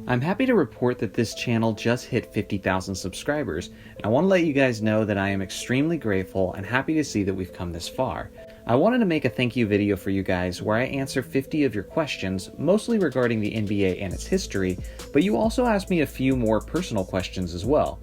I'm happy to report that this channel just hit 50,000 subscribers, and I want to let you guys know that I am extremely grateful and happy to see that we've come this far. I wanted to make a thank you video for you guys where I answer 50 of your questions, mostly regarding the NBA and its history, but you also asked me a few more personal questions as well.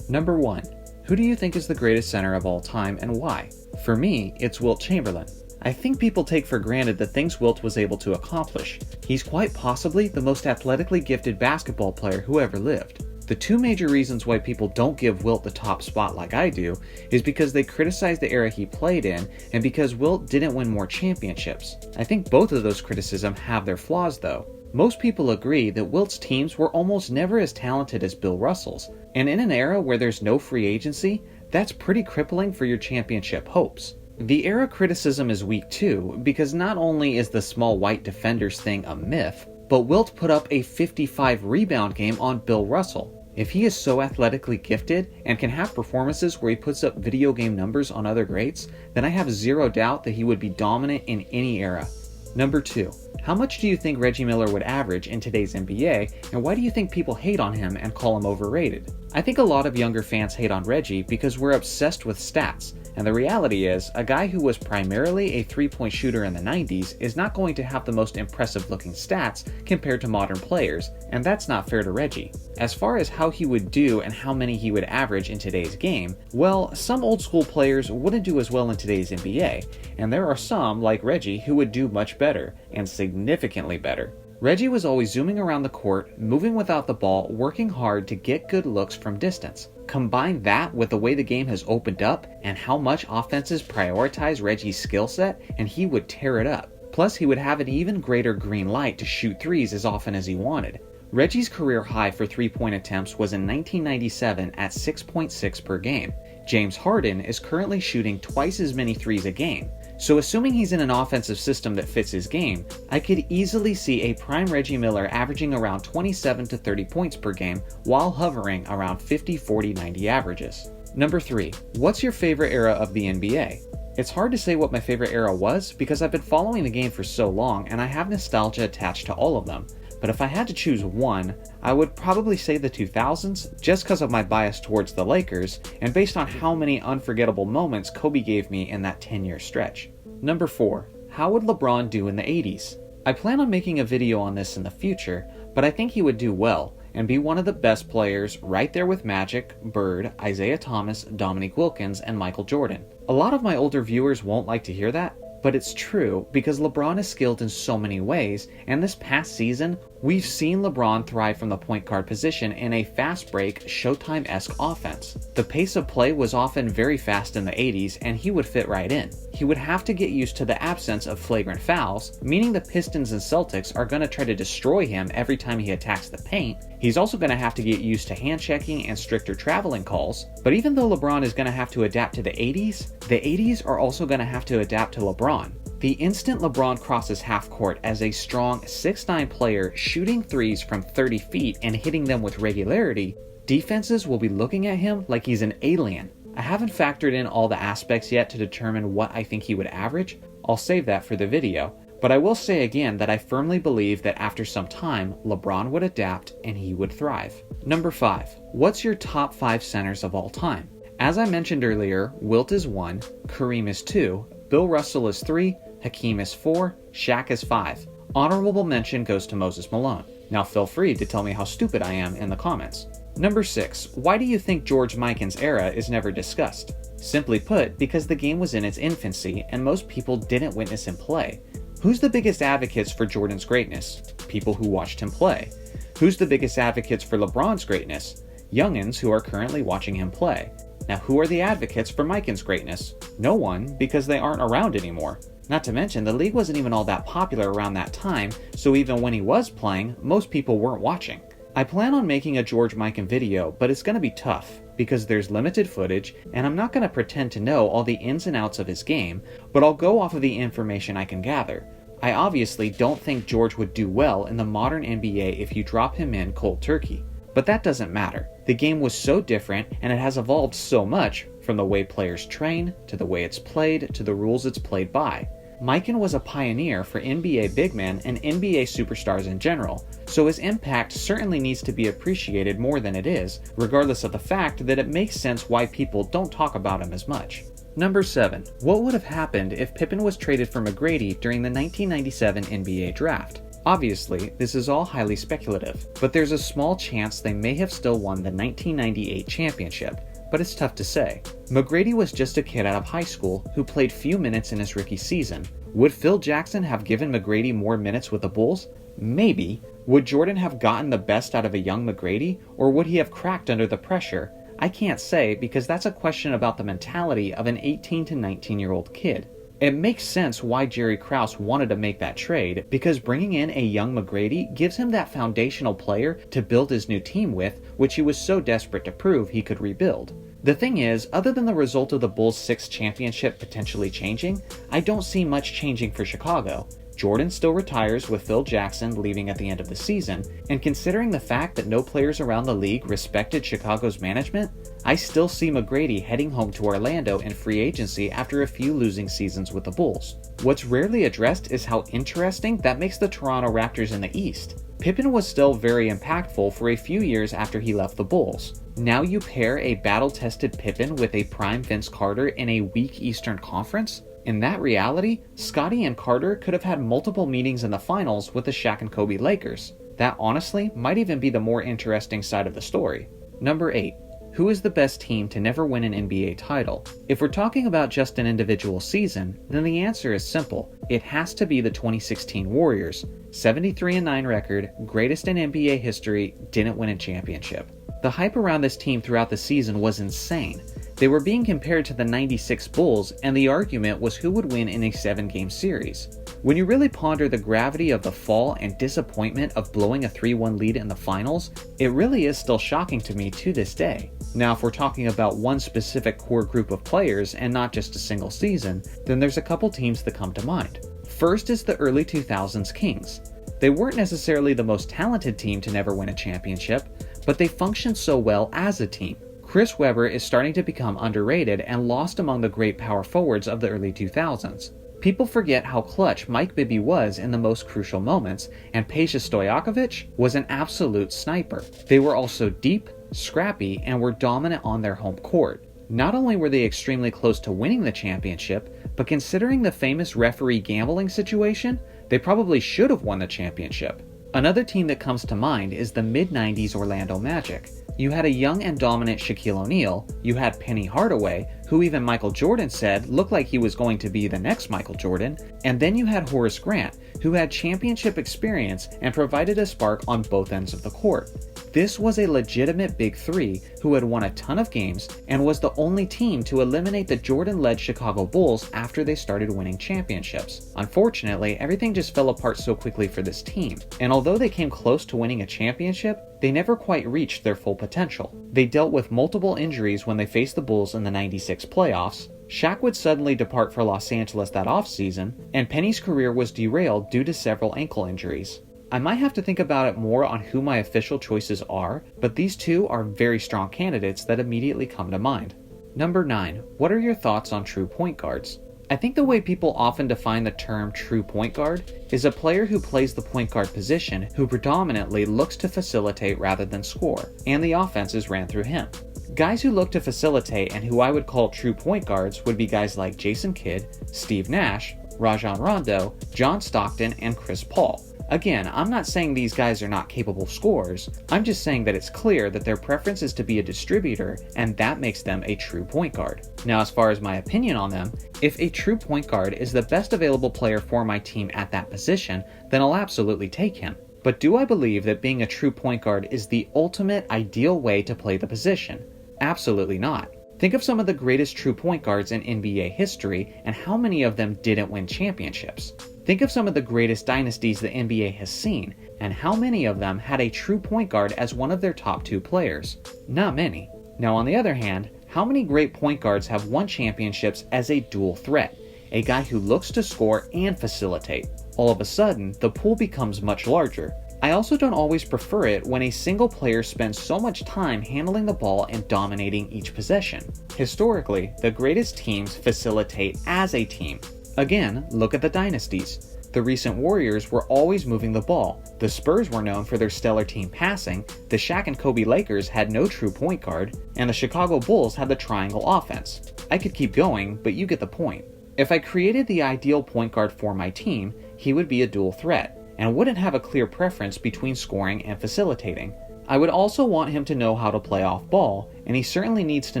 Number 1. Who do you think is the greatest center of all time and why? For me, it's Wilt Chamberlain. I think people take for granted the things Wilt was able to accomplish. He's quite possibly the most athletically gifted basketball player who ever lived. The two major reasons why people don't give Wilt the top spot like I do is because they criticize the era he played in and because Wilt didn't win more championships. I think both of those criticisms have their flaws though. Most people agree that Wilt's teams were almost never as talented as Bill Russell's, and in an era where there's no free agency, that's pretty crippling for your championship hopes. The era criticism is weak too, because not only is the small white defenders thing a myth, but Wilt put up a 55 rebound game on Bill Russell. If he is so athletically gifted and can have performances where he puts up video game numbers on other greats, then I have zero doubt that he would be dominant in any era. Number 2. How much do you think Reggie Miller would average in today's NBA, and why do you think people hate on him and call him overrated? I think a lot of younger fans hate on Reggie because we're obsessed with stats, and the reality is, a guy who was primarily a three-point shooter in the 90s is not going to have the most impressive looking stats compared to modern players, and that's not fair to Reggie. As far as how he would do and how many he would average in today's game, well, some old school players wouldn't do as well in today's NBA, and there are some, like Reggie, who would do much better, and significantly better. Reggie was always zooming around the court, moving without the ball, working hard to get good looks from distance. Combine that with the way the game has opened up and how much offenses prioritize Reggie's skill set, and he would tear it up. Plus, he would have an even greater green light to shoot threes as often as he wanted. Reggie's career high for three-point attempts was in 1997 at 6.6 per game. James Harden is currently shooting twice as many threes a game. So assuming he's in an offensive system that fits his game, I could easily see a prime Reggie Miller averaging around 27 to 30 points per game while hovering around 50, 40, 90 averages. Number 3. What's your favorite era of the NBA? It's hard to say what my favorite era was because I've been following the game for so long and I have nostalgia attached to all of them. But if I had to choose one, I would probably say the 2000s just because of my bias towards the Lakers and based on how many unforgettable moments Kobe gave me in that 10-year stretch. Number 4. How would LeBron do in the 80s? I plan on making a video on this in the future, but I think he would do well and be one of the best players right there with Magic, Bird, Isaiah Thomas, Dominique Wilkins, and Michael Jordan. A lot of my older viewers won't like to hear that, but it's true because LeBron is skilled in so many ways, and this past season, we've seen LeBron thrive from the point guard position in a fast break, Showtime-esque offense. The pace of play was often very fast in the 80s, and he would fit right in. He would have to get used to the absence of flagrant fouls, meaning the Pistons and Celtics are going to try to destroy him every time he attacks the paint. He's also going to have to get used to hand checking and stricter traveling calls, but even though LeBron is going to have to adapt to the 80s are also going to have to adapt to LeBron. The instant LeBron crosses half court as a strong 6'9" player shooting threes from 30 feet and hitting them with regularity, defenses will be looking at him like he's an alien. I haven't factored in all the aspects yet to determine what I think he would average. I'll save that for the video. But I will say again that I firmly believe that after some time, LeBron would adapt and he would thrive. Number 5. What's your top 5 centers of all time? As I mentioned earlier, Wilt is 1, Kareem is 2, Bill Russell is 3, Hakeem is 4, Shaq is 5. Honorable mention goes to Moses Malone. Now feel free to tell me how stupid I am in the comments. Number 6. Why do you think George Mikan's era is never discussed? Simply put, because the game was in its infancy and most people didn't witness him play. Who's the biggest advocates for Jordan's greatness? People who watched him play. Who's the biggest advocates for LeBron's greatness? Youngins who are currently watching him play. Now who are the advocates for Mikan's greatness? No one, because they aren't around anymore. Not to mention, the league wasn't even all that popular around that time, so even when he was playing, most people weren't watching. I plan on making a George Mikan video, but it's going to be tough, because there's limited footage, and I'm not going to pretend to know all the ins and outs of his game, but I'll go off of the information I can gather. I obviously don't think George would do well in the modern NBA if you drop him in cold turkey. But that doesn't matter. The game was so different, and it has evolved so much, from the way players train, to the way it's played, to the rules it's played by. MIKAN was a pioneer for NBA big men and NBA superstars in general, so his impact certainly needs to be appreciated more than it is, regardless of the fact that it makes sense why people don't talk about him as much. Number 7. What would have happened if Pippen was traded for McGrady during the 1997 NBA draft? Obviously, this is all highly speculative, but there's a small chance they may have still won the 1998 championship, but it's tough to say. McGrady was just a kid out of high school who played few minutes in his rookie season. Would Phil Jackson have given McGrady more minutes with the Bulls? Maybe. Would Jordan have gotten the best out of a young McGrady, or would he have cracked under the pressure? I can't say, because that's a question about the mentality of an 18 to 19-year-old kid. It makes sense why Jerry Krause wanted to make that trade, because bringing in a young McGrady gives him that foundational player to build his new team with, which he was so desperate to prove he could rebuild. The thing is, other than the result of the Bulls' 6th championship potentially changing, I don't see much changing for Chicago. Jordan still retires with Phil Jackson leaving at the end of the season, and considering the fact that no players around the league respected Chicago's management, I still see McGrady heading home to Orlando in free agency after a few losing seasons with the Bulls. What's rarely addressed is how interesting that makes the Toronto Raptors in the East. Pippen was still very impactful for a few years after he left the Bulls. Now you pair a battle-tested Pippen with a prime Vince Carter in a weak Eastern Conference? In that reality, Scottie and Carter could have had multiple meetings in the finals with the Shaq and Kobe Lakers. That honestly might even be the more interesting side of the story. Number 8. Who is the best team to never win an NBA title? If we're talking about just an individual season, then the answer is simple. It has to be the 2016 Warriors. 73-9 record, greatest in NBA history, didn't win a championship. The hype around this team throughout the season was insane. They were being compared to the 96 Bulls, and the argument was who would win in a 7-game series. When you really ponder the gravity of the fall and disappointment of blowing a 3-1 lead in the finals, it really is still shocking to me to this day. Now, if we're talking about one specific core group of players and not just a single season, then there's a couple teams that come to mind. First is the early 2000s Kings. They weren't necessarily the most talented team to never win a championship, but they functioned so well as a team. Chris Webber is starting to become underrated and lost among the great power forwards of the early 2000s. People forget how clutch Mike Bibby was in the most crucial moments, and Peja Stojakovic was an absolute sniper. They were also deep, scrappy, and were dominant on their home court. Not only were they extremely close to winning the championship, but considering the famous referee gambling situation, they probably should have won the championship. Another team that comes to mind is the mid-90s Orlando Magic. You had a young and dominant Shaquille O'Neal, you had Penny Hardaway, who even Michael Jordan said looked like he was going to be the next Michael Jordan, and then you had Horace Grant, who had championship experience and provided a spark on both ends of the court. This was a legitimate Big Three who had won a ton of games and was the only team to eliminate the Jordan-led Chicago Bulls after they started winning championships. Unfortunately, everything just fell apart so quickly for this team, and although they came close to winning a championship, they never quite reached their full potential. They dealt with multiple injuries when they faced the Bulls in the 96 playoffs. Shaq would suddenly depart for Los Angeles that offseason, and Penny's career was derailed due to several ankle injuries. I might have to think about it more on who my official choices are, but these two are very strong candidates that immediately come to mind. Number 9. What are your thoughts on true point guards? I think the way people often define the term true point guard is a player who plays the point guard position who predominantly looks to facilitate rather than score, and the offense is ran through him. Guys who look to facilitate and who I would call true point guards would be guys like Jason Kidd, Steve Nash, Rajon Rondo, John Stockton, and Chris Paul. Again, I'm not saying these guys are not capable scorers, I'm just saying that it's clear that their preference is to be a distributor, and that makes them a true point guard. Now, as far as my opinion on them, if a true point guard is the best available player for my team at that position, then I'll absolutely take him. But do I believe that being a true point guard is the ultimate ideal way to play the position? Absolutely not. Think of some of the greatest true point guards in NBA history and how many of them didn't win championships. Think of some of the greatest dynasties the NBA has seen, and how many of them had a true point guard as one of their top 2 players? Not many. Now, on the other hand, how many great point guards have won championships as a dual threat? A guy who looks to score and facilitate. All of a sudden, the pool becomes much larger. I also don't always prefer it when a single player spends so much time handling the ball and dominating each possession. Historically, the greatest teams facilitate as a team. Again, look at the dynasties. The recent Warriors were always moving the ball, the Spurs were known for their stellar team passing, the Shaq and Kobe Lakers had no true point guard, and the Chicago Bulls had the triangle offense. I could keep going, but you get the point. If I created the ideal point guard for my team, he would be a dual threat, and wouldn't have a clear preference between scoring and facilitating. I would also want him to know how to play off ball, and he certainly needs to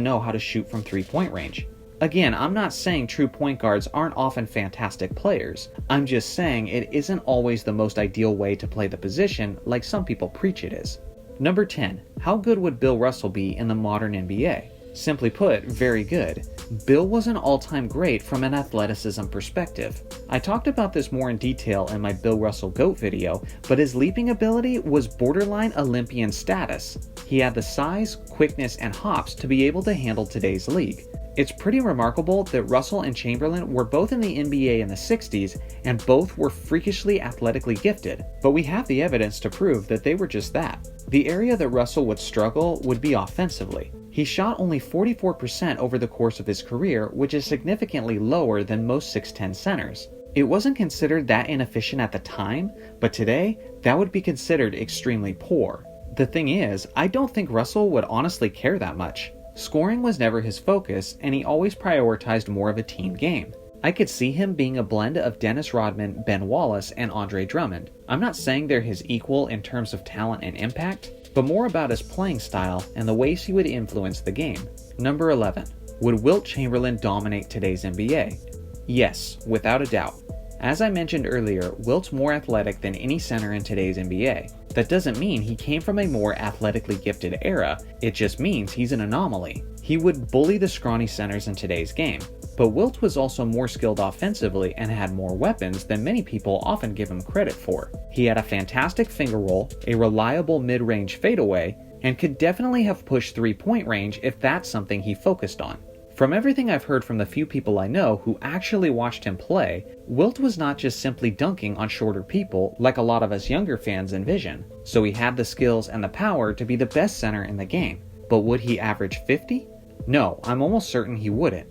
know how to shoot from 3-point range. Again, I'm not saying true point guards aren't often fantastic players. I'm just saying it isn't always the most ideal way to play the position like some people preach it is. Number 10. How good would Bill Russell be in the modern NBA? Simply put, very good. Bill was an all-time great from an athleticism perspective. I talked about this more in detail in my Bill Russell GOAT video, but his leaping ability was borderline Olympian status. He had the size, quickness, and hops to be able to handle today's league. It's pretty remarkable that Russell and Chamberlain were both in the NBA in the 60s, and both were freakishly athletically gifted, but we have the evidence to prove that they were just that. The area that Russell would struggle would be offensively. He shot only 44% over the course of his career, which is significantly lower than most 6'10 centers. It wasn't considered that inefficient at the time, but today, that would be considered extremely poor. The thing is, I don't think Russell would honestly care that much. Scoring was never his focus, and he always prioritized more of a team game. I could see him being a blend of Dennis Rodman, Ben Wallace, and Andre Drummond. I'm not saying they're his equal in terms of talent and impact, but more about his playing style and the ways he would influence the game. Number 11. Would Wilt Chamberlain dominate today's NBA? Yes, without a doubt. As I mentioned earlier, Wilt's more athletic than any center in today's NBA. That doesn't mean he came from a more athletically gifted era, it just means he's an anomaly. He would bully the scrawny centers in today's game. But Wilt was also more skilled offensively and had more weapons than many people often give him credit for. He had a fantastic finger roll, a reliable mid-range fadeaway, and could definitely have pushed 3-point range if that's something he focused on. From everything I've heard from the few people I know who actually watched him play, Wilt was not just simply dunking on shorter people like a lot of us younger fans envision. So he had the skills and the power to be the best center in the game. But would he average 50? No, I'm almost certain he wouldn't.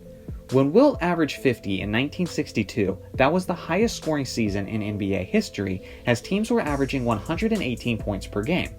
When Wilt averaged 50 in 1962, that was the highest scoring season in NBA history, as teams were averaging 118 points per game.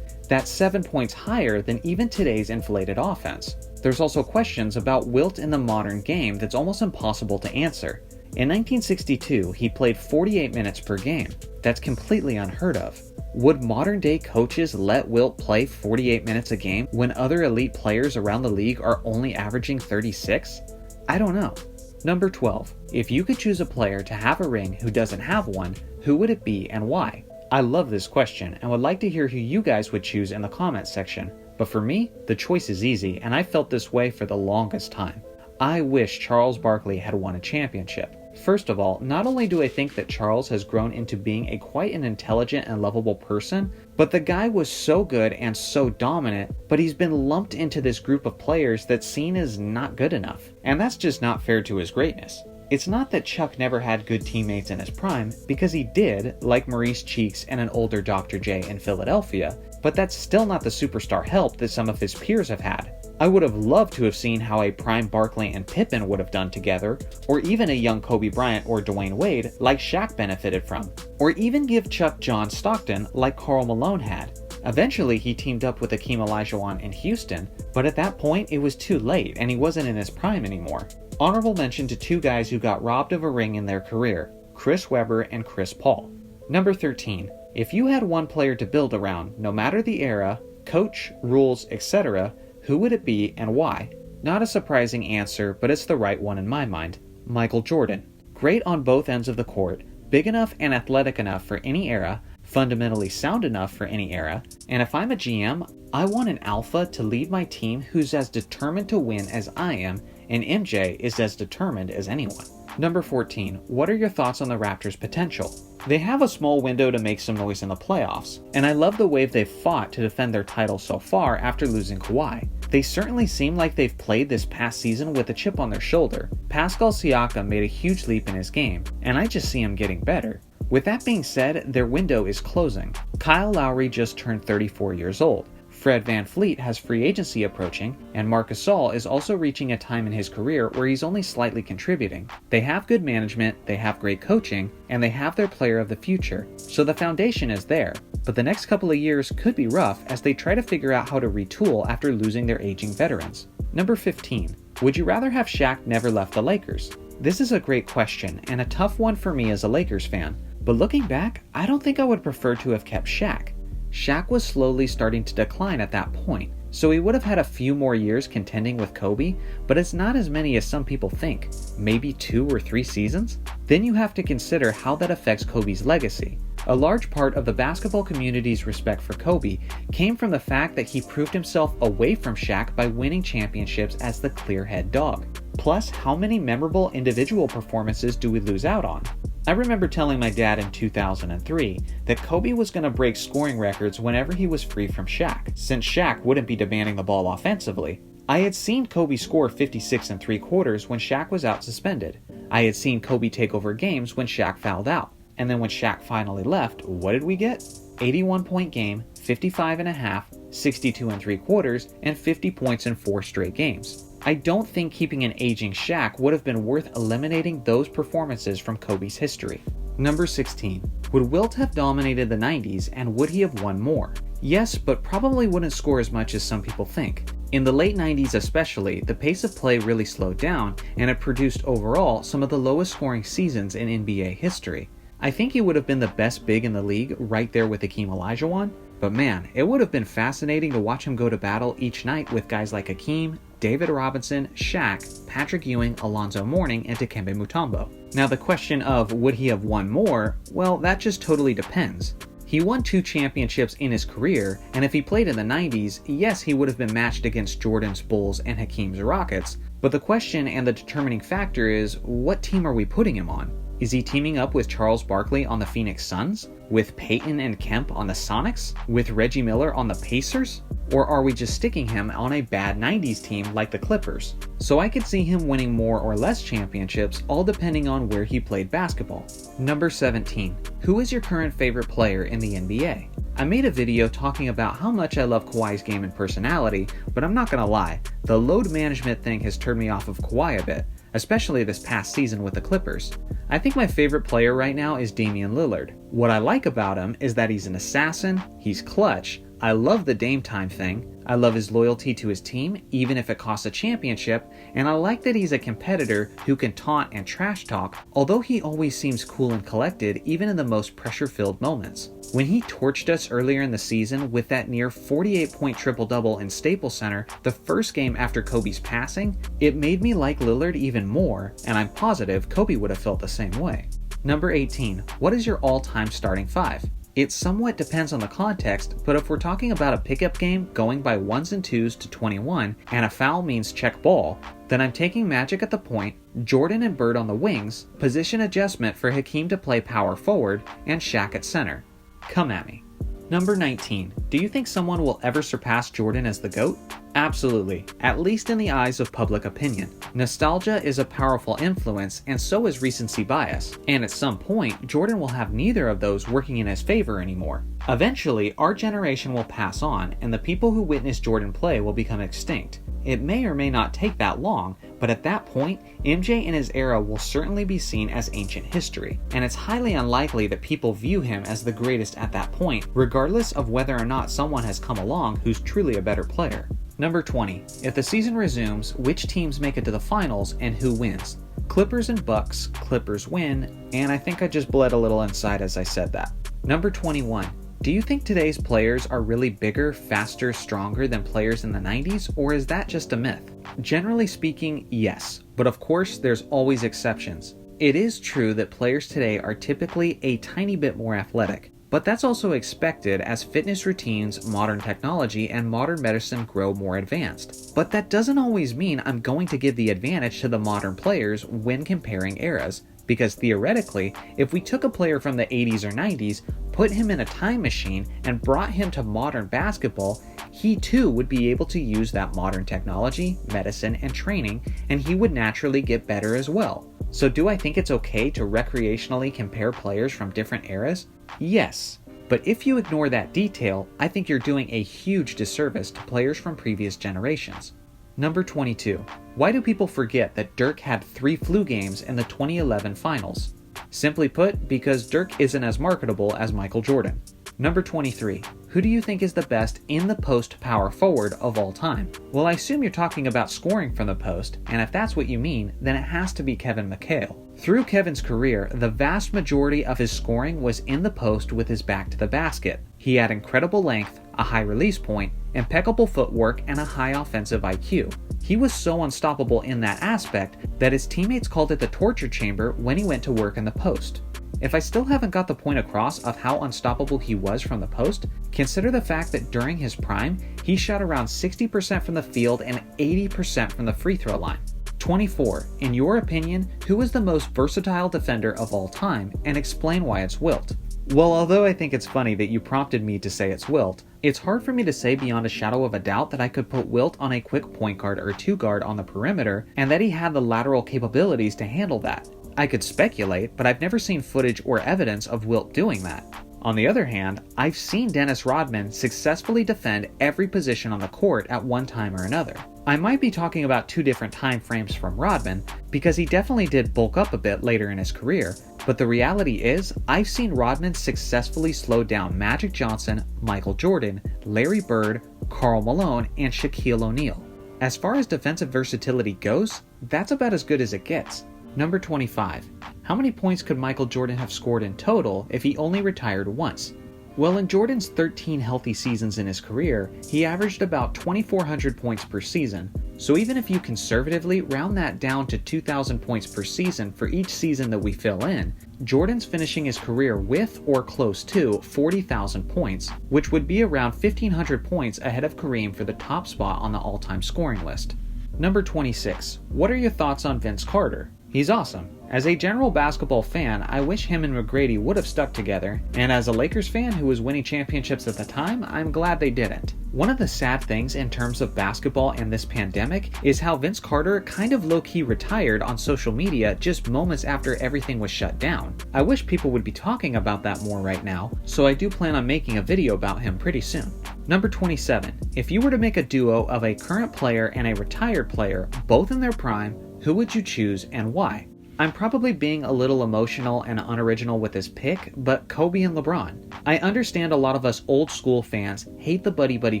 That's 7 points higher than even today's inflated offense. There's also questions about Wilt in the modern game that's almost impossible to answer. In 1962, he played 48 minutes per game. That's completely unheard of. Would modern day coaches let Wilt play 48 minutes a game when other elite players around the league are only averaging 36? I don't know. Number 12. If you could choose a player to have a ring who doesn't have one, who would it be and why? I love this question and would like to hear who you guys would choose in the comments section. But for me, the choice is easy, and I felt this way for the longest time. I wish Charles Barkley had won a championship. First of all, not only do I think that Charles has grown into being quite an intelligent and lovable person, but the guy was so good and so dominant, but he's been lumped into this group of players that's seen as not good enough. And that's just not fair to his greatness. It's not that Chuck never had good teammates in his prime, because he did, like Maurice Cheeks and an older Dr. J in Philadelphia, but that's still not the superstar help that some of his peers have had. I would have loved to have seen how a prime Barkley and Pippen would have done together, or even a young Kobe Bryant or Dwayne Wade like Shaq benefited from, or even give Chuck John Stockton like KARL Malone had. Eventually he teamed up with Hakeem Olajuwon in Houston, but at that point it was too late and he wasn't in his prime anymore. Honorable mention to two guys who got robbed of a ring in their career, Chris Webber and Chris Paul. Number 13. If you had one player to build around, no matter the era, coach, rules, etc., who would it be and why? Not a surprising answer, but it's the right one in my mind. Michael Jordan. Great on both ends of the court, big enough and athletic enough for any era, fundamentally sound enough for any era, and if I'm a GM, I want an alpha to lead my team who's as determined to win as I am, and MJ is as determined as anyone. Number 14. What are your thoughts on the Raptors' potential? They have a small window to make some noise in the playoffs, and I love the way they've fought to defend their title so far after losing Kawhi. They certainly seem like they've played this past season with a chip on their shoulder. Pascal Siakam made a huge leap in his game, and I just see him getting better. With that being said, their window is closing. Kyle Lowry just turned 34 years old. Fred VanVleet has free agency approaching, and Marc Gasol is also reaching a time in his career where he's only slightly contributing. They have good management, they have great coaching, and they have their player of the future, so the foundation is there. But the next couple of years could be rough as they try to figure out how to retool after losing their aging veterans. Number 15. Would you rather have Shaq never left the Lakers? This is a great question and a tough one for me as a Lakers fan, but looking back, I don't think I would prefer to have kept Shaq. Shaq was slowly starting to decline at that point, so he would have had a few more years contending with Kobe, but it's not as many as some people think, maybe 2 or 3 seasons? Then you have to consider how that affects Kobe's legacy. A large part of the basketball community's respect for Kobe came from the fact that he proved himself away from Shaq by winning championships as the clear head dog. Plus, how many memorable individual performances do we lose out on? I remember telling my dad in 2003 that Kobe was going to break scoring records whenever he was free from Shaq, since Shaq wouldn't be demanding the ball offensively. I had seen Kobe score 56 3/4 when Shaq was out suspended. I had seen Kobe take over games when Shaq fouled out. And then when Shaq finally left, what did we get? 81-point game, 55.5, 62 3/4, and 50 points in 4 straight games. I don't think keeping an aging Shaq would have been worth eliminating those performances from Kobe's history. Number 16. Would Wilt have dominated the 90s and would he have won more? Yes, but probably wouldn't score as much as some people think. In the late 90s especially, the pace of play really slowed down and it produced overall some of the lowest scoring seasons in NBA history. I think he would have been the best big in the league right there with Hakeem Olajuwon, but man, it would have been fascinating to watch him go to battle each night with guys like Hakeem, David Robinson, Shaq, Patrick Ewing, Alonzo Mourning, and Dikembe Mutombo. Now the question of would he have won more, well, that just totally depends. He won 2 championships in his career, and if he played in the 90s, yes, he would have been matched against Jordan's Bulls and Hakeem's Rockets, but the question and the determining factor is, what team are we putting him on? Is he teaming up with Charles Barkley on the Phoenix Suns? With Peyton and Kemp on the Sonics? With Reggie Miller on the Pacers? Or are we just sticking him on a bad 90s team like the Clippers? So I could see him winning more or less championships, all depending on where he played basketball. Number 17. Who is your current favorite player in the NBA? I made a video talking about how much I love Kawhi's game and personality, but I'm not gonna lie, the load management thing has turned me off of Kawhi a bit, especially this past season with the Clippers. I think my favorite player right now is Damian Lillard. What I like about him is that he's an assassin, he's clutch, I love the Dame time thing, I love his loyalty to his team, even if it costs a championship, and I like that he's a competitor who can taunt and trash talk, although he always seems cool and collected even in the most pressure-filled moments. When he torched us earlier in the season with that near 48-point triple-double in Staples Center the first game after Kobe's passing, it made me like Lillard even more, and I'm positive Kobe would have felt the same way. Number 18. What is your all-time starting 5? It somewhat depends on the context, but if we're talking about a pickup game going by 1s and 2s to 21 and a foul means check ball, then I'm taking Magic at the point, Jordan and Bird on the wings, position adjustment for Hakeem to play power forward, and Shaq at center. Come at me. Number 19. Do you think someone will ever surpass Jordan as the GOAT? Absolutely, at least in the eyes of public opinion. Nostalgia is a powerful influence, and so is recency bias, and at some point, Jordan will have neither of those working in his favor anymore. Eventually, our generation will pass on, and the people who witnessed Jordan play will become extinct. It may or may not take that long, but at that point, MJ and his era will certainly be seen as ancient history, and it's highly unlikely that people view him as the greatest at that point, regardless of whether or not someone has come along who's truly a better player. Number 20. If the season resumes, which teams make it to the finals and who wins? Clippers and Bucks, Clippers win, and I think I just bled a little inside as I said that. Number 21. Do you think today's players are really bigger, faster, stronger than players in the 90s, or is that just a myth? Generally speaking, yes, but of course there's always exceptions. It is true that players today are typically a tiny bit more athletic, but that's also expected as fitness routines, modern technology, and modern medicine grow more advanced. But that doesn't always mean I'm going to give the advantage to the modern players when comparing eras, because theoretically, if we took a player from the 80s or 90s, put him in a time machine, and brought him to modern basketball, he too would be able to use that modern technology, medicine, and training, and he would naturally get better as well. So do I think it's okay to recreationally compare players from different eras? Yes. But if you ignore that detail, I think you're doing a huge disservice to players from previous generations. Number 22. Why do people forget that Dirk had 3 flu games in the 2011 finals? Simply put, because Dirk isn't as marketable as Michael Jordan. Number 23. Who do you think is the best in the post power forward of all time? Well, I assume you're talking about scoring from the post, and if that's what you mean, then it has to be Kevin McHale. Through Kevin's career, the vast majority of his scoring was in the post with his back to the basket. He had incredible length, a high release point, impeccable footwork, and a high offensive IQ. He was so unstoppable in that aspect that his teammates called it the torture chamber when he went to work in the post. If I still haven't got the point across of how unstoppable he was from the post, consider the fact that during his prime, he shot around 60% from the field and 80% from the free throw line. 24. In your opinion, who is the most versatile defender of all time, and explain why it's Wilt? Well, although I think it's funny that you prompted me to say it's Wilt, it's hard for me to say beyond a shadow of a doubt that I could put Wilt on a quick point guard or 2 guard on the perimeter, and that he had the lateral capabilities to handle that. I could speculate, but I've never seen footage or evidence of Wilt doing that. On the other hand, I've seen Dennis Rodman successfully defend every position on the court at one time or another. I might be talking about 2 different time frames from Rodman, because he definitely did bulk up a bit later in his career, but the reality is, I've seen Rodman successfully slow down Magic Johnson, Michael Jordan, Larry Bird, Karl Malone, and Shaquille O'Neal. As far as defensive versatility goes, that's about as good as it gets. Number 25. How many points could Michael Jordan have scored in total if he only retired once? Well, in Jordan's 13 healthy seasons in his career, he averaged about 2,400 points per season, so even if you conservatively round that down to 2,000 points per season for each season that we fill in, Jordan's finishing his career with or close to 40,000 points, which would be around 1,500 points ahead of Kareem for the top spot on the all-time scoring list. Number 26. What are your thoughts on Vince Carter? He's awesome. As a general basketball fan, I wish him and McGrady would have stuck together, and as a Lakers fan who was winning championships at the time, I'm glad they didn't. One of the sad things in terms of basketball and this pandemic is how Vince Carter kind of low-key retired on social media just moments after everything was shut down. I wish people would be talking about that more right now, so I do plan on making a video about him pretty soon. Number 27. If you were to make a duo of a current player and a retired player, both in their prime, who would you choose and why? I'm probably being a little emotional and unoriginal with this pick, but Kobe and LeBron. I understand a lot of us old school fans hate the buddy-buddy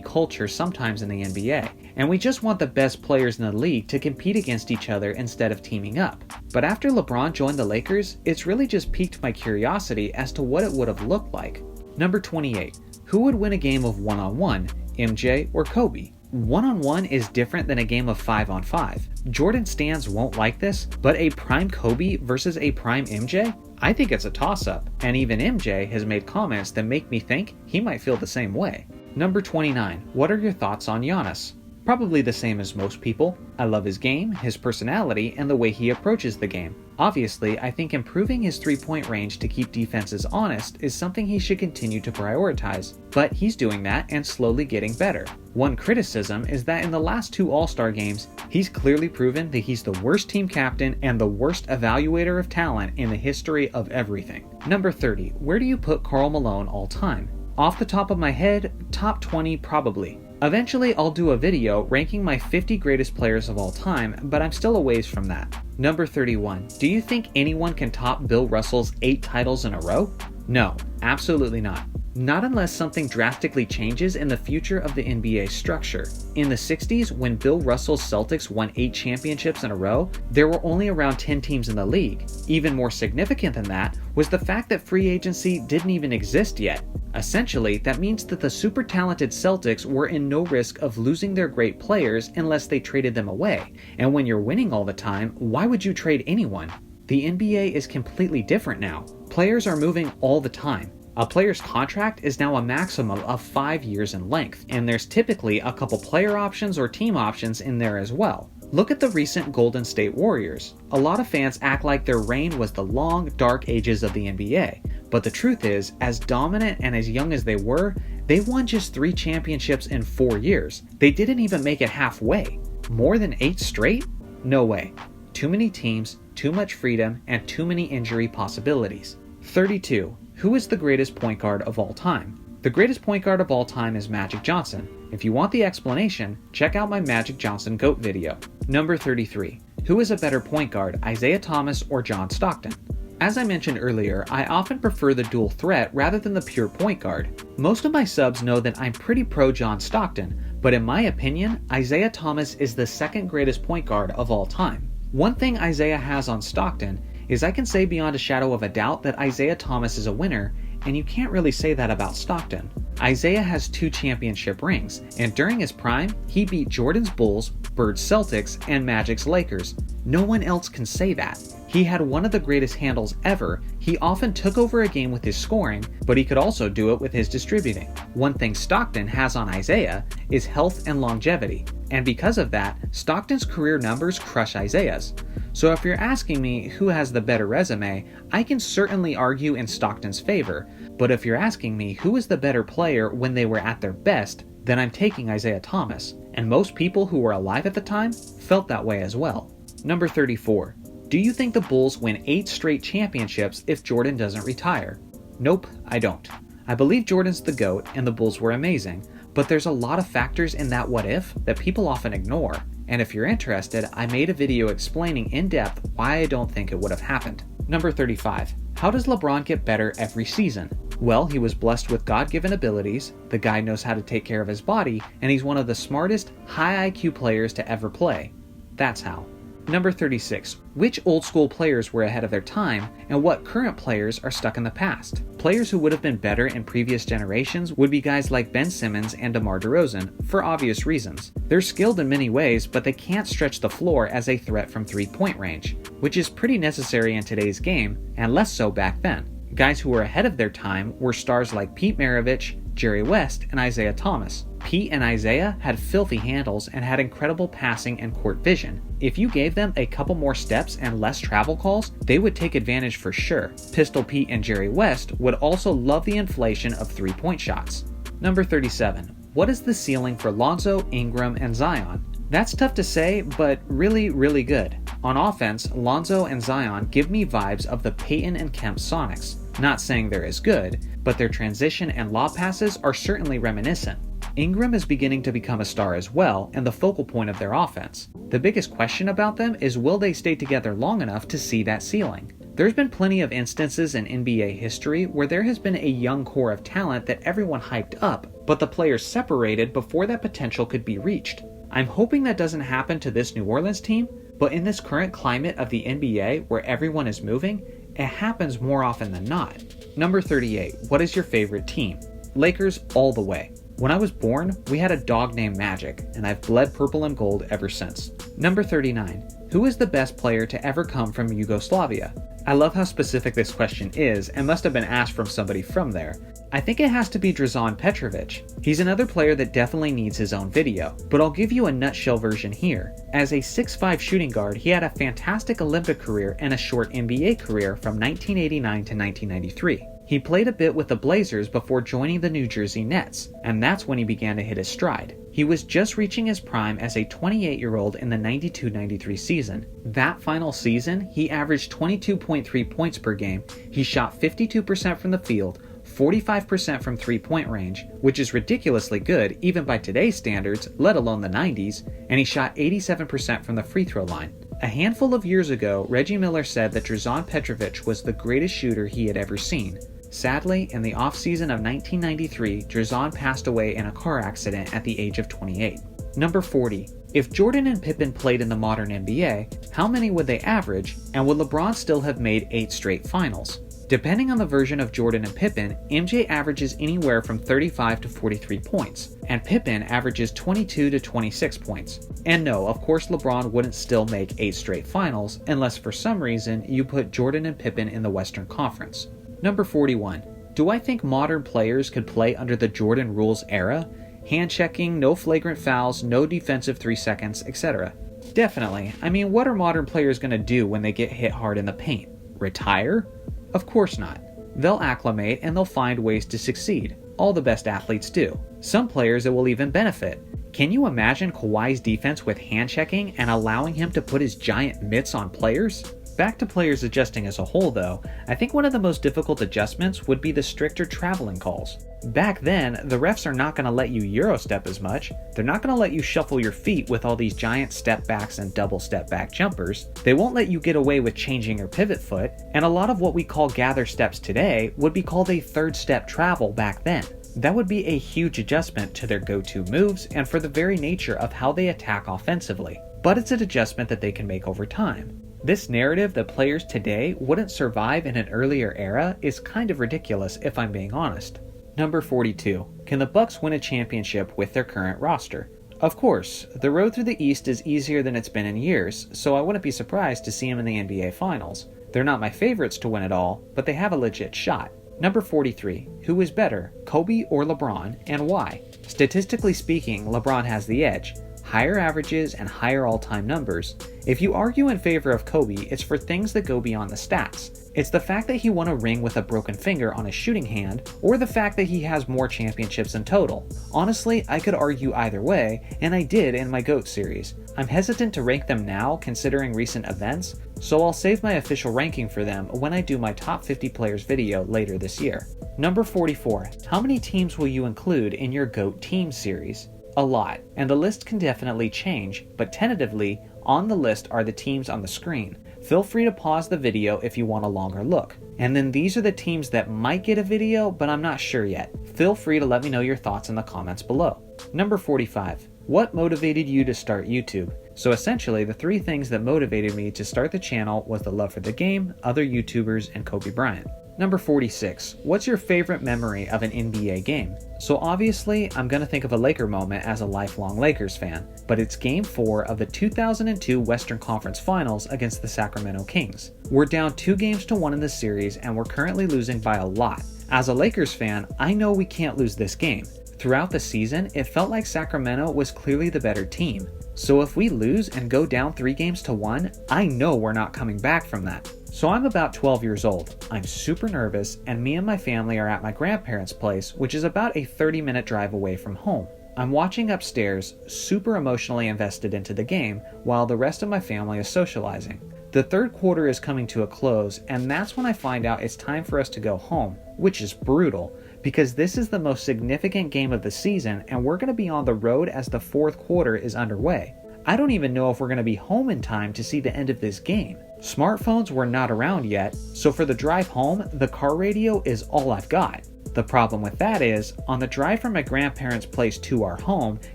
culture sometimes in the NBA, and we just want the best players in the league to compete against each other instead of teaming up. But after LeBron joined the Lakers, it's really just piqued my curiosity as to what it would have looked like. Number 28. Who would win a game of one-on-one, MJ or Kobe? One-on-one is different than a game of 5-on-5. Jordan stans won't like this, but a prime Kobe versus a prime MJ? I think it's a toss-up, and even MJ has made comments that make me think he might feel the same way. Number 29. What are your thoughts on Giannis? Probably the same as most people. I love his game, his personality, and the way he approaches the game. Obviously, I think improving his three-point range to keep defenses honest is something he should continue to prioritize, but he's doing that and slowly getting better. One criticism is that in the last 2 All-Star games, he's clearly proven that he's the worst team captain and the worst evaluator of talent in the history of everything. Number 30. Where do you put Karl Malone all time? Off the top of my head, top 20 probably. Eventually, I'll do a video ranking my 50 greatest players of all time, but I'm still a ways from that. Number 31. Do you think anyone can top Bill Russell's 8 titles in a row? No, absolutely not. Not unless something drastically changes in the future of the NBA structure. In the 60s, when Bill Russell's Celtics won 8 championships in a row, there were only around 10 teams in the league. Even more significant than that was the fact that free agency didn't even exist yet. Essentially, that means that the super talented Celtics were in no risk of losing their great players unless they traded them away. And when you're winning all the time, why would you trade anyone? The NBA is completely different now. Players are moving all the time. A player's contract is now a maximum of 5 years in length, and there's typically a couple player options or team options in there as well. Look at the recent Golden State Warriors. A lot of fans act like their reign was the long, dark ages of the NBA, but the truth is, as dominant and as young as they were, they won just 3 championships in 4 years. They didn't even make it halfway. More than 8 straight? No way. Too many teams, too much freedom, and too many injury possibilities. 32. Who is the greatest point guard of all time? The greatest point guard of all time is Magic Johnson. If you want the explanation, check out my Magic Johnson GOAT video. Number 33. Who is a better point guard, Isaiah Thomas or John Stockton? As I mentioned earlier, I often prefer the dual threat rather than the pure point guard. Most of my subs know that I'm pretty pro John Stockton, but in my opinion, Isaiah Thomas is the second greatest point guard of all time. One thing Isaiah has on Stockton is I can say beyond a shadow of a doubt that Isaiah Thomas is a winner, and you can't really say that about Stockton. Isaiah has 2 championship rings, and during his prime, he beat Jordan's Bulls, Bird's Celtics, and Magic's Lakers. No one else can say that. He had one of the greatest handles ever. He often took over a game with his scoring, but he could also do it with his distributing. One thing Stockton has on Isaiah is health and longevity, and because of that, Stockton's career numbers crush Isaiah's. So if you're asking me who has the better resume, I can certainly argue in Stockton's favor, but if you're asking me who is the better player when they were at their best, then I'm taking Isaiah Thomas, and most people who were alive at the time felt that way as well. Number 34. Do you think the Bulls win 8 straight championships if Jordan doesn't retire? Nope, I don't. I believe Jordan's the GOAT and the Bulls were amazing, but there's a lot of factors in that what if that people often ignore, and if you're interested, I made a video explaining in depth why I don't think it would have happened. Number 35. How does LeBron get better every season? Well, he was blessed with God-given abilities, the guy knows how to take care of his body, and he's one of the smartest, high IQ players to ever play. That's how. Number 36. Which old school players were ahead of their time, and what current players are stuck in the past? Players who would have been better in previous generations would be guys like Ben Simmons and DeMar DeRozan, for obvious reasons. They're skilled in many ways, but they can't stretch the floor as a threat from 3-point range, which is pretty necessary in today's game, and less so back then. Guys who were ahead of their time were stars like Pete Maravich, Jerry West, and Isaiah Thomas. Pete and Isaiah had filthy handles and had incredible passing and court vision. If you gave them a couple more steps and less travel calls, they would take advantage for sure. Pistol Pete and Jerry West would also love the inflation of 3-point shots. Number 37. What is the ceiling for Lonzo, Ingram, and Zion? That's tough to say, but really good. On offense, Lonzo and Zion give me vibes of the Peyton and Kemp Sonics. Not saying they're as good, but their transition and lob passes are certainly reminiscent. Ingram is beginning to become a star as well, and the focal point of their offense. The biggest question about them is will they stay together long enough to see that ceiling? There's been plenty of instances in NBA history where there has been a young core of talent that everyone hyped up, but the players separated before that potential could be reached. I'm hoping that doesn't happen to this New Orleans team, but in this current climate of the NBA where everyone is moving, it happens more often than not. Number 38. What is your favorite team? Lakers all the way. When I was born, we had a dog named Magic, and I've bled purple and gold ever since. Number 39. Who is the best player to ever come from Yugoslavia? I love how specific this question is, and must have been asked from somebody from there. I think it has to be Dražan Petrovic. He's another player that definitely needs his own video, but I'll give you a nutshell version here. As a 6'5" shooting guard, he had a fantastic Olympic career and a short NBA career from 1989 to 1993. He played a bit with the Blazers before joining the New Jersey Nets, and that's when he began to hit his stride. He was just reaching his prime as a 28-year-old in the 92-93 season. That final season, he averaged 22.3 points per game, he shot 52% from the field, 45% from 3-point range, which is ridiculously good even by today's standards, let alone the 90s, and he shot 87% from the free throw line. A handful of years ago, Reggie Miller said that Dražan Petrovic was the greatest shooter he had ever seen. Sadly, in the offseason of 1993, Dražan passed away in a car accident at the age of 28. Number 40. If Jordan and Pippen played in the modern NBA, how many would they average, and would LeBron still have made 8 straight finals? Depending on the version of Jordan and Pippen, MJ averages anywhere from 35 to 43 points, and Pippen averages 22 to 26 points. And no, of course LeBron wouldn't still make 8 straight finals, unless for some reason you put Jordan and Pippen in the Western Conference. Number 41. Do I think modern players could play under the Jordan rules era? Hand checking, no flagrant fouls, no defensive 3 seconds, etc. Definitely. I mean, what are modern players going to do when they get hit hard in the paint? Retire? Of course not. They'll acclimate and they'll find ways to succeed. All the best athletes do. Some players it will even benefit. Can you imagine Kawhi's defense with hand checking and allowing him to put his giant mitts on players? Back to players adjusting as a whole though, I think one of the most difficult adjustments would be the stricter traveling calls. Back then, the refs are not going to let you Eurostep as much, they're not going to let you shuffle your feet with all these giant step backs and double step back jumpers, they won't let you get away with changing your pivot foot, and a lot of what we call gather steps today would be called a third step travel back then. That would be a huge adjustment to their go-to moves and for the very nature of how they attack offensively, but it's an adjustment that they can make over time. This narrative that players today wouldn't survive in an earlier era is kind of ridiculous if I'm being honest. Number 42. Can the Bucks win a championship with their current roster? Of course, the road through the East is easier than it's been in years, so I wouldn't be surprised to see them in the NBA Finals. They're not my favorites to win it all, but they have a legit shot. Number 43. Who is better, Kobe or LeBron, and why? Statistically speaking, LeBron has the edge. Higher averages and higher all-time numbers. If you argue in favor of Kobe, it's for things that go beyond the stats. It's the fact that he won a ring with a broken finger on his shooting hand, or the fact that he has more championships in total. Honestly, I could argue either way, and I did in my GOAT series. I'm hesitant to rank them now considering recent events, so I'll save my official ranking for them when I do my top 50 players video later this year. Number 44. How many teams will you include in your GOAT team series? A lot, and the list can definitely change, but tentatively, on the list are the teams on the screen. Feel free to pause the video if you want a longer look. And then these are the teams that might get a video, but I'm not sure yet. Feel free to let me know your thoughts in the comments below. Number 45. What motivated you to start YouTube? So essentially, the three things that motivated me to start the channel was the love for the game, other YouTubers, and Kobe Bryant. Number 46. What's your favorite memory of an NBA game? So obviously, I'm gonna think of a Laker moment as a lifelong Lakers fan, but it's Game 4 of the 2002 Western Conference Finals against the Sacramento Kings. We're down 2-1 in the series and we're currently losing by a lot. As a Lakers fan, I know we can't lose this game. Throughout the season, it felt like Sacramento was clearly the better team. So if we lose and go down 3-1, I know we're not coming back from that. So I'm about 12 years old, I'm super nervous, and me and my family are at my grandparents' place, which is about a 30-minute drive away from home. I'm watching upstairs, super emotionally invested into the game, while the rest of my family is socializing. The third quarter is coming to a close, and that's when I find out it's time for us to go home, which is brutal, because this is the most significant game of the season, and we're going to be on the road as the fourth quarter is underway. I don't even know if we're going to be home in time to see the end of this game. Smartphones were not around yet, so for the drive home, the car radio is all I've got. The problem with that is, on the drive from my grandparents' place to our home,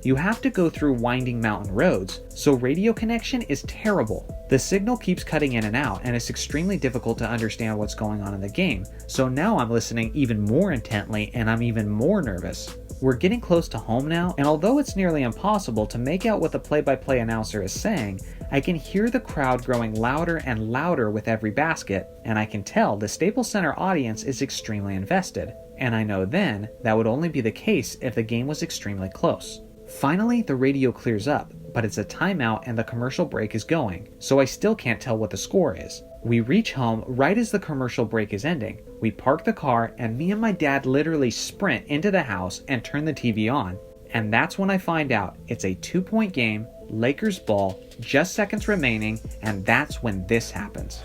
you have to go through winding mountain roads, so radio connection is terrible. The signal keeps cutting in and out, and it's extremely difficult to understand what's going on in the game, so now I'm listening even more intently and I'm even more nervous. We're getting close to home now, and although it's nearly impossible to make out what the play-by-play announcer is saying, I can hear the crowd growing louder and louder with every basket, and I can tell the Staples Center audience is extremely invested. And I know then that would only be the case if the game was extremely close. Finally, the radio clears up, but it's a timeout and the commercial break is going, so I still can't tell what the score is. We reach home right as the commercial break is ending. We park the car and me and my dad literally sprint into the house and turn the TV on. And that's when I find out it's a 2-point game, Lakers ball, just seconds remaining, and that's when this happens.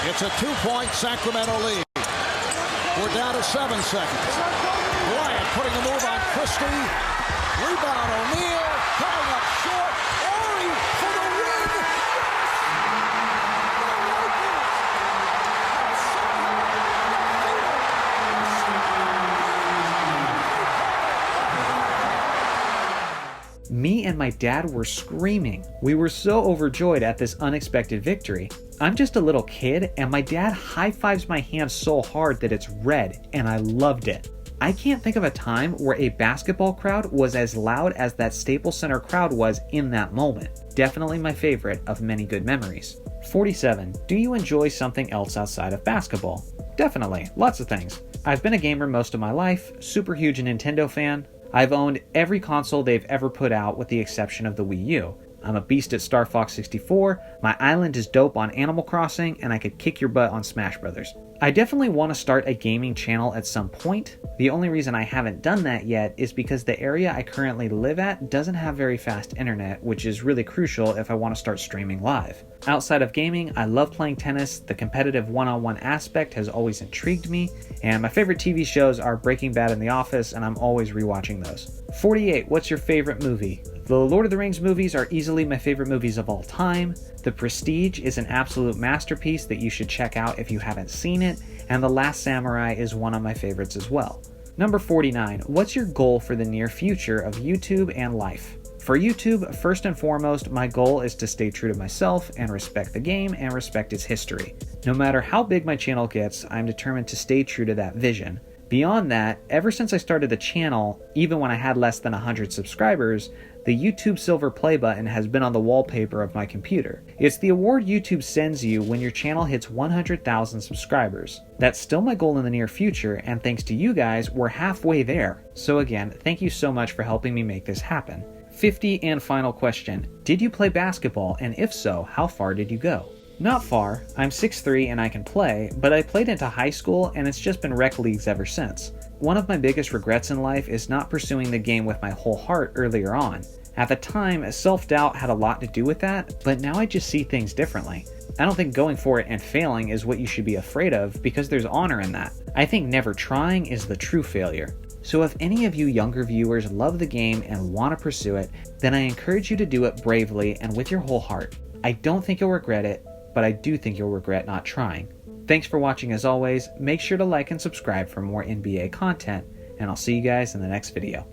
It's a 2-point Sacramento lead. We're down to 7 seconds. Bryant putting the move on Christie. Rebound O'Neal, coming up short. Ori for the win. Me and my dad were screaming. We were so overjoyed at this unexpected victory. I'm just a little kid, and my dad high-fives my hand so hard that it's red, and I loved it. I can't think of a time where a basketball crowd was as loud as that Staples Center crowd was in that moment. Definitely my favorite of many good memories. 47. Do you enjoy something else outside of basketball? Definitely, lots of things. I've been a gamer most of my life, super huge Nintendo fan. I've owned every console they've ever put out with the exception of the Wii U. I'm a beast at Star Fox 64, my island is dope on Animal Crossing, and I could kick your butt on Smash Brothers. I definitely want to start a gaming channel at some point. The only reason I haven't done that yet is because the area I currently live at doesn't have very fast internet, which is really crucial if I want to start streaming live. Outside of gaming, I love playing tennis. The competitive one-on-one aspect has always intrigued me, and my favorite TV shows are Breaking Bad and The Office, and I'm always rewatching those. 48, what's your favorite movie? The Lord of the Rings movies are easily my favorite movies of all time. The Prestige is an absolute masterpiece that you should check out if you haven't seen it, and The Last Samurai is one of my favorites as well. Number 49, what's your goal for the near future of YouTube and life? For YouTube, first and foremost, my goal is to stay true to myself and respect the game and respect its history. No matter how big my channel gets, I'm determined to stay true to that vision. Beyond that, ever since I started the channel, even when I had less than 100 subscribers, the YouTube silver play button has been on the wallpaper of my computer. It's the award YouTube sends you when your channel hits 100,000 subscribers. That's still my goal in the near future, and thanks to you guys, we're halfway there. So again, thank you so much for helping me make this happen. 50 and final question. Did you play basketball, and if so, how far did you go? Not far. I'm 6'3" and I can play, but I played into high school and it's just been rec leagues ever since. One of my biggest regrets in life is not pursuing the game with my whole heart earlier on. At the time, self-doubt had a lot to do with that, but now I just see things differently. I don't think going for it and failing is what you should be afraid of because there's honor in that. I think never trying is the true failure. So if any of you younger viewers love the game and want to pursue it, then I encourage you to do it bravely and with your whole heart. I don't think you'll regret it, but I do think you'll regret not trying. Thanks for watching as always. Make sure to like and subscribe for more NBA content, and I'll see you guys in the next video.